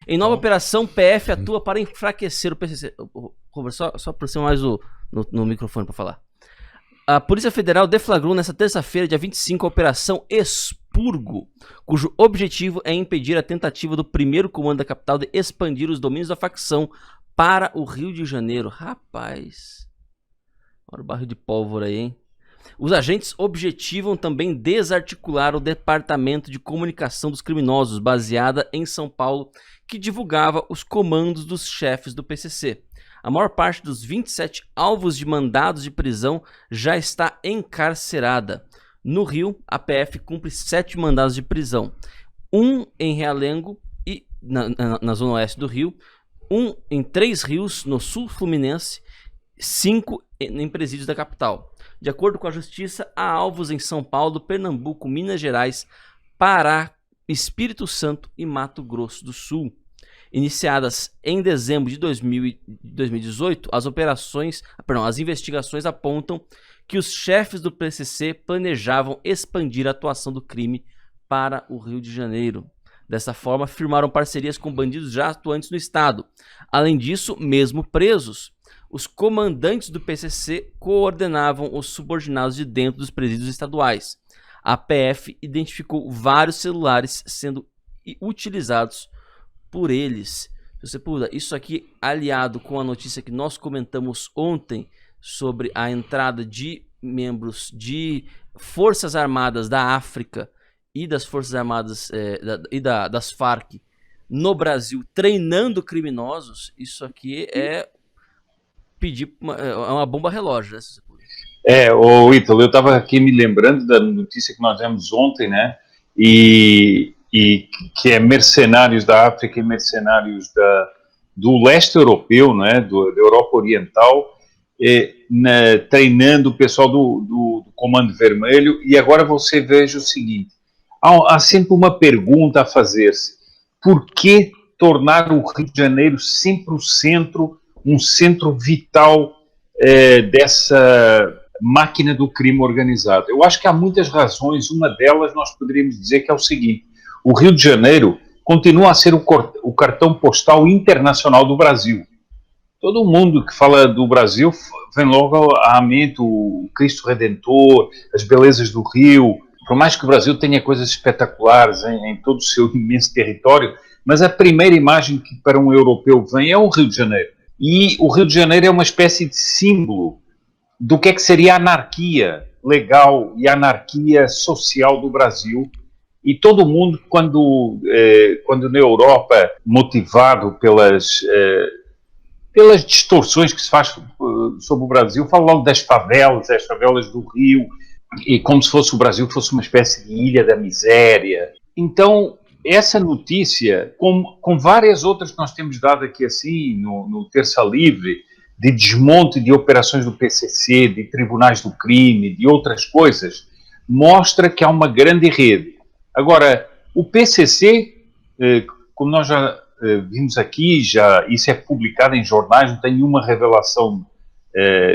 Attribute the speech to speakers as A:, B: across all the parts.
A: Em nova operação, PF atua para enfraquecer o PCC. Robert, só aproxima mais no microfone para falar. A Polícia Federal deflagrou nesta terça-feira, dia 25, a Operação Expurgo, cujo objetivo é impedir a tentativa do primeiro comando da capital de expandir os domínios da facção para o Rio de Janeiro. Rapaz, olha o barril de pólvora aí, hein? Os agentes objetivam também desarticular o Departamento de Comunicação dos Criminosos, baseada em São Paulo, que divulgava os comandos dos chefes do PCC. A maior parte dos 27 alvos de mandados de prisão já está encarcerada. No Rio, a PF cumpre 7 mandados de prisão. 1 em Realengo, e na zona oeste do Rio, 1 em 3 rios, no sul fluminense, 5 em presídios da capital. De acordo com a Justiça, há alvos em São Paulo, Pernambuco, Minas Gerais, Pará, Espírito Santo e Mato Grosso do Sul. Iniciadas em dezembro de 2018, as investigações apontam que os chefes do PCC planejavam expandir a atuação do crime para o Rio de Janeiro. Dessa forma, firmaram parcerias com bandidos já atuantes no estado. Além disso, mesmo presos, os comandantes do PCC coordenavam os subordinados de dentro dos presídios estaduais. A PF identificou vários celulares sendo utilizados por eles. Se você puder, isso aqui aliado com a notícia que nós comentamos ontem sobre a entrada de membros de Forças Armadas da África e das Forças Armadas das Farc no Brasil treinando criminosos, isso aqui é pedir uma bomba relógio, né?
B: Ítalo, eu estava aqui me lembrando da notícia que nós vimos ontem, né? E que é mercenários da África e mercenários do leste europeu, né, da Europa Oriental, treinando o pessoal do Comando Vermelho. E agora você veja o seguinte, há sempre uma pergunta a fazer-se: por que tornar o Rio de Janeiro sempre um centro vital dessa máquina do crime organizado? Eu acho que há muitas razões. Uma delas nós poderíamos dizer que é o seguinte: o Rio de Janeiro continua a ser o cartão postal internacional do Brasil. Todo mundo que fala do Brasil vem logo à mente o Cristo Redentor, as belezas do Rio. Por mais que o Brasil tenha coisas espetaculares em todo o seu imenso território, mas a primeira imagem que para um europeu vem é o Rio de Janeiro. E o Rio de Janeiro é uma espécie de símbolo do que seria a anarquia legal e a anarquia social do Brasil. E todo mundo, quando na Europa, motivado pelas distorções que se faz sobre o Brasil, fala logo das favelas do Rio, e como se fosse o Brasil fosse uma espécie de ilha da miséria. Então, essa notícia, com várias outras que nós temos dado aqui assim, no Terça Livre, de desmonte de operações do PCC, de tribunais do crime, de outras coisas, mostra que há uma grande rede. Agora, o PCC, como nós já vimos aqui, isso é publicado em jornais, não tem nenhuma revelação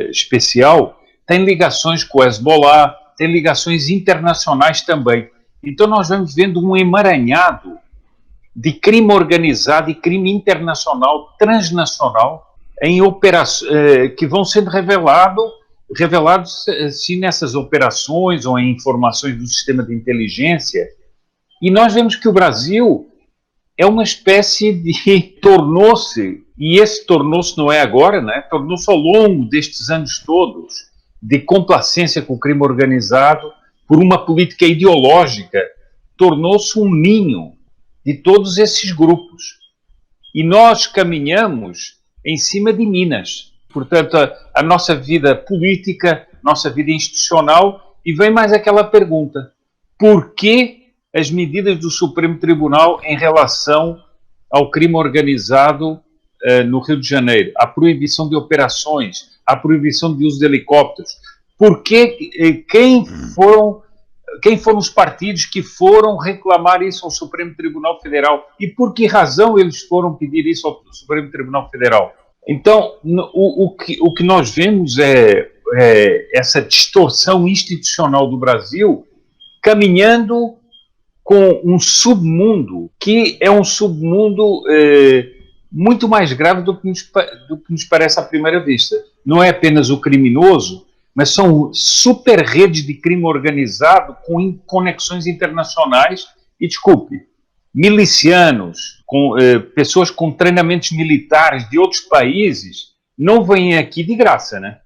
B: especial, tem ligações com o Hezbollah, tem ligações internacionais também. Então nós vamos vendo um emaranhado de crime organizado e crime internacional, transnacional, em operações que vão sendo revelados sim nessas operações ou em informações do sistema de inteligência. E nós vemos que o Brasil é uma espécie de tornou-se, e esse tornou-se não é agora, né? Tornou-se ao longo destes anos todos, de complacência com o crime organizado, por uma política ideológica, tornou-se um ninho de todos esses grupos. E nós caminhamos em cima de minas. Portanto, a nossa vida política, nossa vida institucional, e vem mais aquela pergunta: por que as medidas do Supremo Tribunal em relação ao crime organizado no Rio de Janeiro, a proibição de operações, a proibição de uso de helicópteros? Porque quem foram os partidos que foram reclamar isso ao Supremo Tribunal Federal? E por que razão eles foram pedir isso ao Supremo Tribunal Federal? Então, o que nós vemos é essa distorção institucional do Brasil caminhando com um submundo que é um submundo muito mais grave do que nos parece à primeira vista. Não é apenas o criminoso, mas são super redes de crime organizado com conexões internacionais e, desculpe, milicianos, pessoas com treinamentos militares de outros países, não vêm aqui de graça, né?